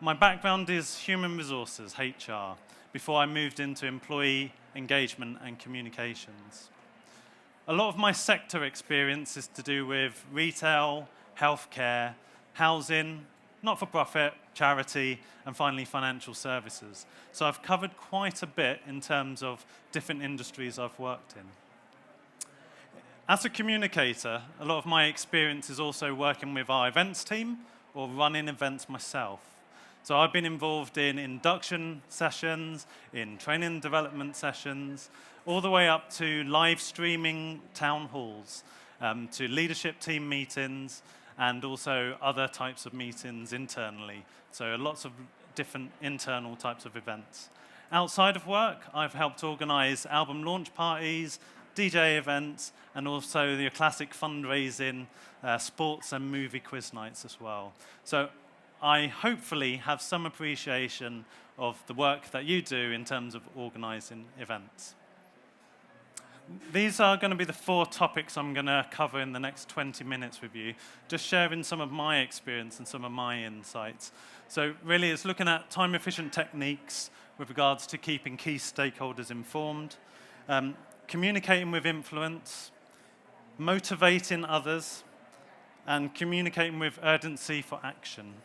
My background is human resources, HR, before I moved into employee engagement and communications. A lot of my sector experience is to do with retail, healthcare, housing, not-for-profit, charity, and finally financial services. So I've covered quite a bit in terms of different industries I've worked in. As a communicator, a lot of my experience is also working with our events team or running events myself. So I've been involved in induction sessions, in training and development sessions, all the way up to live streaming town halls, to leadership team meetings, and also other types of meetings internally. So lots of different internal types of events. Outside of work, I've helped organize album launch parties, DJ events, and also the classic fundraising, sports and movie quiz nights as well. So I hopefully have some appreciation of the work that you do in terms of organizing events. These are going to be the 4 topics I'm going to cover in the next 20 minutes with you, just sharing some of my experience and some of my insights. So really it's looking at time-efficient techniques with regards to keeping key stakeholders informed, communicating with influence, motivating others, and communicating with urgency for action.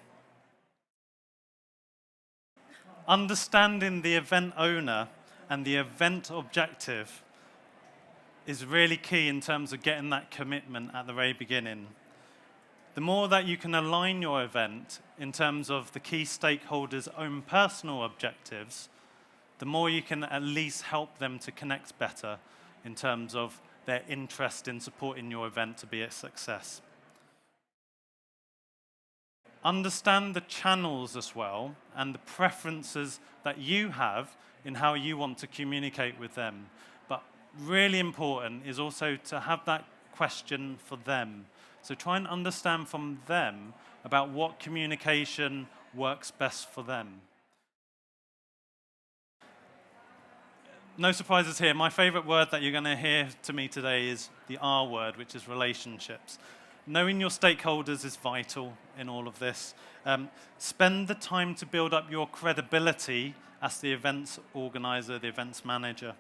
Understanding the event owner and the event objective is really key in terms of getting that commitment at the very beginning. The more that you can align your event in terms of the key stakeholders' own personal objectives, the more you can at least help them to connect better in terms of their interest in supporting your event to be a success. Understand the channels as well and the preferences that you have in how you want to communicate with them. But really important is also to have that question for them. So try and understand from them about what communication works best for them. No surprises here. My favorite word that you're going to hear to me today is the R word, which is relationships. Knowing your stakeholders is vital in all of this. Spend the time to build up your credibility as the events organizer, the events manager.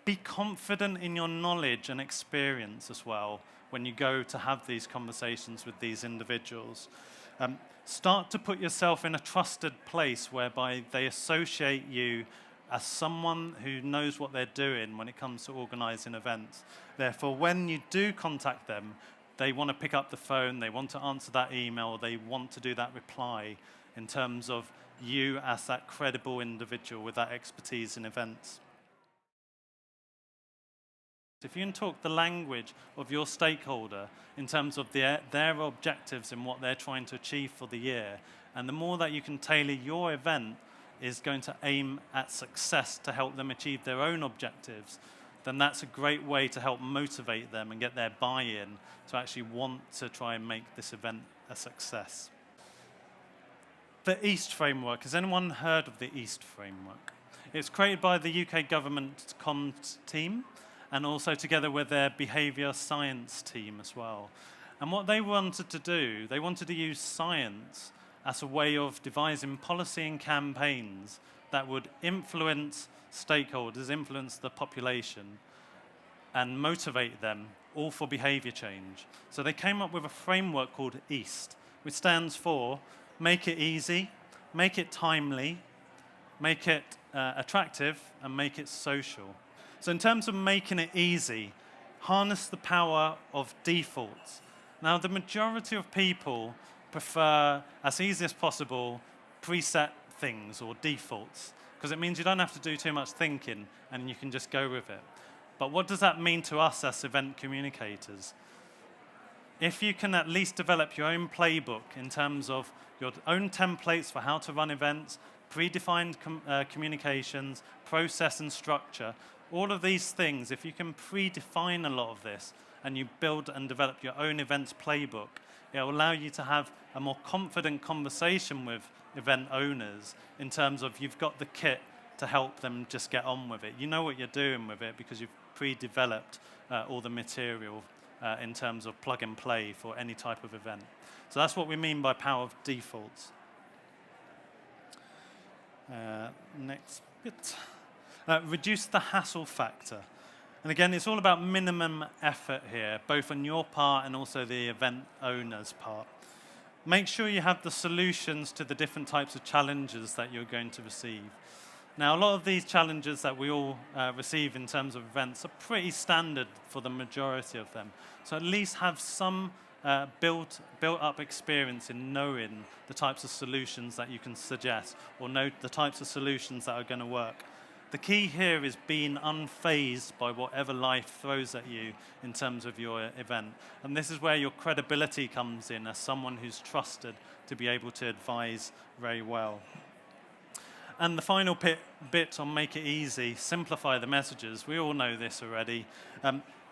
Be confident in your knowledge and experience as well when you go to have these conversations with these individuals. Start to put yourself in a trusted place whereby they associate you as someone who knows what they're doing when it comes to organizing events. Therefore, when you do contact them, they want to pick up the phone, they want to answer that email, they want to do that reply in terms of you as that credible individual with that expertise in events. If you can talk the language of your stakeholder in terms of their objectives and what they're trying to achieve for the year, and the more that you can tailor your event is going to aim at success to help them achieve their own objectives, then that's a great way to help motivate them and get their buy-in to actually want to try and make this event a success. The EAST framework. Has anyone heard of the EAST framework? It's created by the UK government comms team and also together with their behaviour science team as well. And what they wanted to do, they wanted to use science as a way of devising policy and campaigns that would influence stakeholders, influence the population, and motivate them, all for behavior change. So they came up with a framework called EAST, which stands for make it easy, make it timely, make it attractive, and make it social. So in terms of making it easy, harness the power of defaults. Now, the majority of people prefer, as easy as possible, preset things or defaults, because it means you don't have to do too much thinking and you can just go with it. But what does that mean to us as event communicators? If you can at least develop your own playbook in terms of your own templates for how to run events, predefined communications, process and structure, all of these things, if you can predefine a lot of this and you build and develop your own events playbook, it will allow you to have a more confident conversation with event owners in terms of you've got the kit to help them just get on with it. You know what you're doing with it because you've pre-developed all the material in terms of plug and play for any type of event. So that's what we mean by power of defaults. Next bit. Reduce the hassle factor. And again, it's all about minimum effort here, both on your part and also the event owner's part. Make sure you have the solutions to the different types of challenges that you're going to receive. Now, a lot of these challenges that we all receive in terms of events are pretty standard for the majority of them. So at least have some built up experience in knowing the types of solutions that you can suggest, or know the types of solutions that are going to work. The key here is being unfazed by whatever life throws at you in terms of your event. And this is where your credibility comes in as someone who's trusted to be able to advise very well. And the final bit on make it easy, simplify the messages. We all know this already.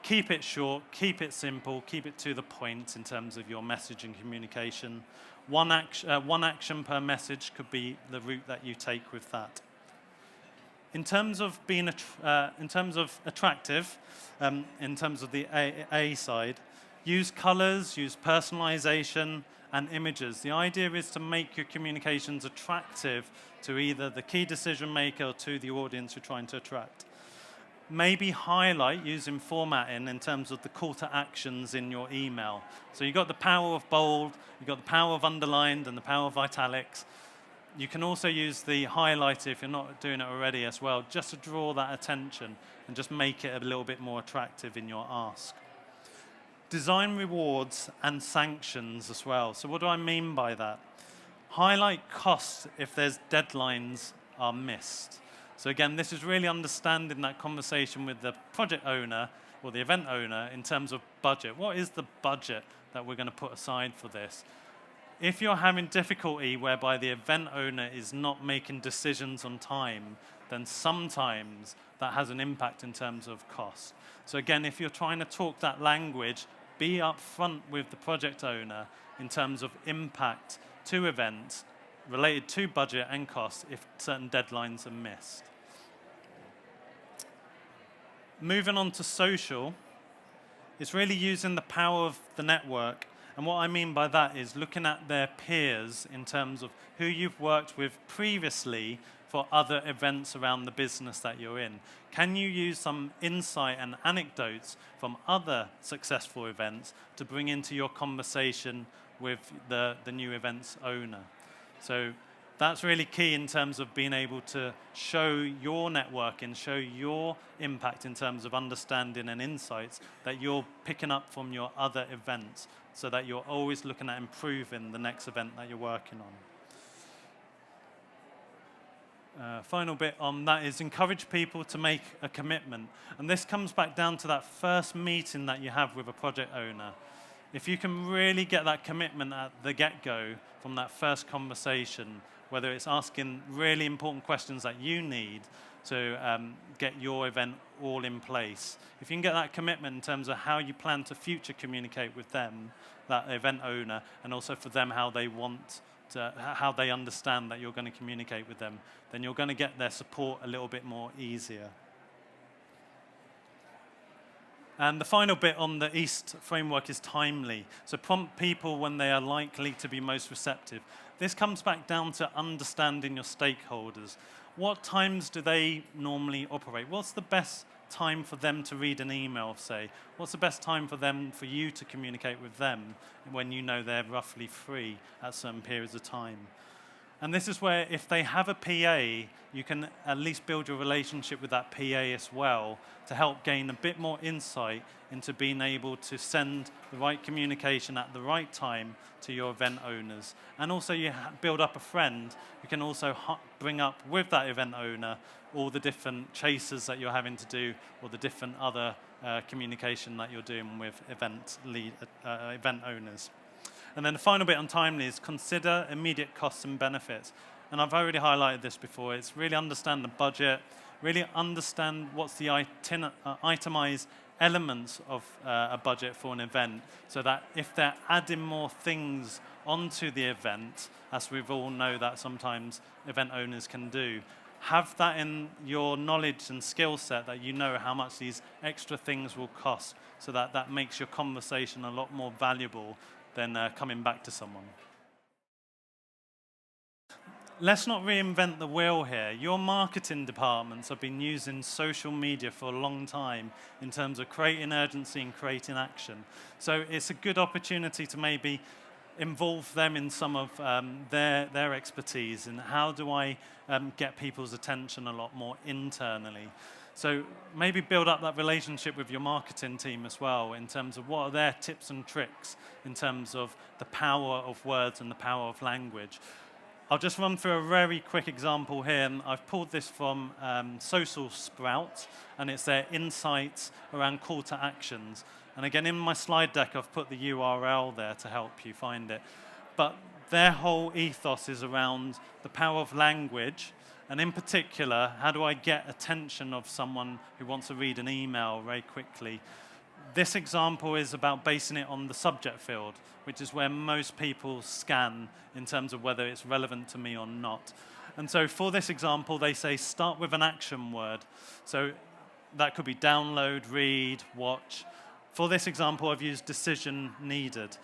Keep it short, keep it simple, keep it to the point in terms of your message and communication. One action per message could be the route that you take with that. In terms of being attractive, in terms of the A side, use colors, use personalization, and images. The idea is to make your communications attractive to either the key decision maker or to the audience you're trying to attract. Maybe highlight using formatting in terms of the call to actions in your email. So you've got the power of bold, you've got the power of underlined, and the power of italics. You can also use the highlighter if you're not doing it already as well, just to draw that attention and just make it a little bit more attractive in your ask. Design rewards and sanctions as well. So what do I mean by that? Highlight costs if there's deadlines are missed. So again, this is really understanding that conversation with the project owner or the event owner in terms of budget. What is the budget that we're going to put aside for this? If you're having difficulty whereby the event owner is not making decisions on time, then sometimes that has an impact in terms of cost. So again, if you're trying to talk that language, be upfront with the project owner in terms of impact to events related to budget and cost if certain deadlines are missed. Moving on to social, it's really using the power of the network. And what I mean by that is looking at their peers in terms of who you've worked with previously for other events around the business that you're in. Can you use some insight and anecdotes from other successful events to bring into your conversation with the new event's owner? So that's really key in terms of being able to show your networking, show your impact in terms of understanding and insights that you're picking up from your other events, so that you're always looking at improving the next event that you're working on. Final bit on that is encourage people to make a commitment. And this comes back down to that first meeting that you have with a project owner. If you can really get that commitment at the get-go from that first conversation, whether it's asking really important questions that you need to get your event all in place. If you can get that commitment in terms of how you plan to future communicate with them, that event owner, and also for them how they understand that you're going to communicate with them, then you're going to get their support a little bit more easier. And the final bit on the EAST framework is timely. So prompt people when they are likely to be most receptive. This comes back down to understanding your stakeholders. What times do they normally operate? What's the best time for them to read an email, say? What's the best time for you to communicate with them when you know they're roughly free at certain periods of time? And this is where if they have a PA, you can at least build your relationship with that PA as well to help gain a bit more insight into being able to send the right communication at the right time to your event owners. And also you build up a friend who can also bring up with that event owner all the different chases that you're having to do or the different other communication that you're doing with event owners. And then the final bit on timely is consider immediate costs and benefits. And I've already highlighted this before. It's really understand the budget, really understand what's the itemized elements of a budget for an event, so that if they're adding more things onto the event, as we all know that sometimes event owners can do, have that in your knowledge and skill set that you know how much these extra things will cost, so that that makes your conversation a lot more valuable than coming back to someone. let's not reinvent the wheel here. Your marketing departments have been using social media for a long time in terms of creating urgency and creating action. So it's a good opportunity to maybe involve them in some of their expertise, and how do I get people's attention a lot more internally. So maybe build up that relationship with your marketing team as well in terms of what are their tips and tricks in terms of the power of words and the power of language. I'll just run through a very quick example here, and I've pulled this from Social Sprout, and it's their insights around call to actions. And again, in my slide deck, I've put the URL there to help you find it. But their whole ethos is around the power of language, and in particular, how do I get attention of someone who wants to read an email very quickly? This example is about basing it on the subject field, which is where most people scan in terms of whether it's relevant to me or not. And so for this example, they say start with an action word. So that could be download, read, watch. For this example, I've used decision needed.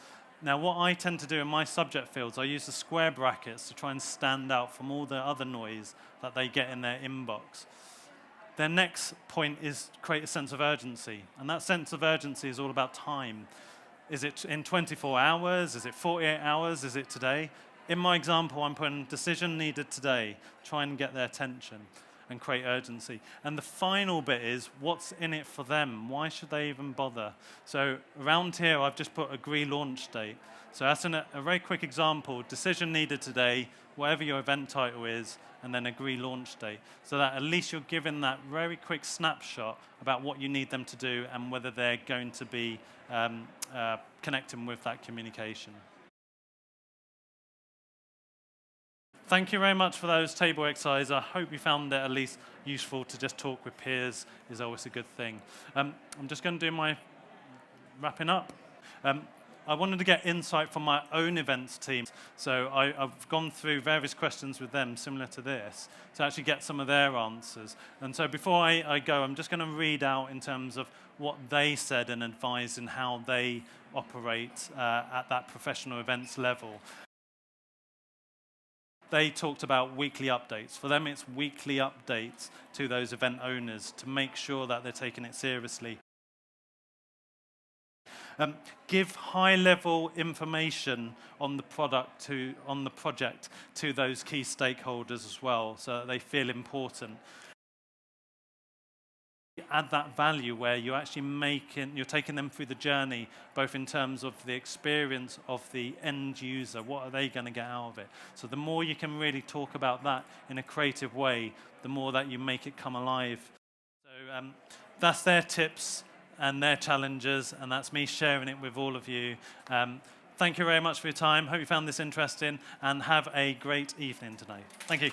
Now, what I tend to do in my subject fields, I use the square brackets to try and stand out from all the other noise that they get in their inbox. Their next point is create a sense of urgency, and that sense of urgency is all about time. Is it in 24 hours? Is it 48 hours? Is it today? In my example, I'm putting decision needed today, try and get their attention and create urgency. And the final bit is what's in it for them? Why should they even bother? So around here, I've just put agree launch date. So that's a very quick example, decision needed today, whatever your event title is, and then agree launch date. So that at least you're given that very quick snapshot about what you need them to do and whether they're going to be connecting with that communication. Thank you very much for those table exercises. I hope you found it at least useful to just talk with peers is always a good thing. I'm just going to do my wrapping up. I wanted to get insight from my own events team. So I've gone through various questions with them similar to this to actually get some of their answers. And so before I go, I'm just going to read out in terms of what they said and advised and how they operate at that professional events level. They talked about weekly updates. For them, it's weekly updates to those event owners to make sure that they're taking it seriously. Give high-level information on the project to those key stakeholders as well, so that they feel important. Add that value where you're actually you're taking them through the journey, both in terms of the experience of the end user, what are they going to get out of it. So the more you can really talk about that in a creative way, the more that you make it come alive. So that's their tips and their challenges, and that's me sharing it with all of you. Thank you very much for your time. Hope you found this interesting, and have a great evening tonight. Thank you.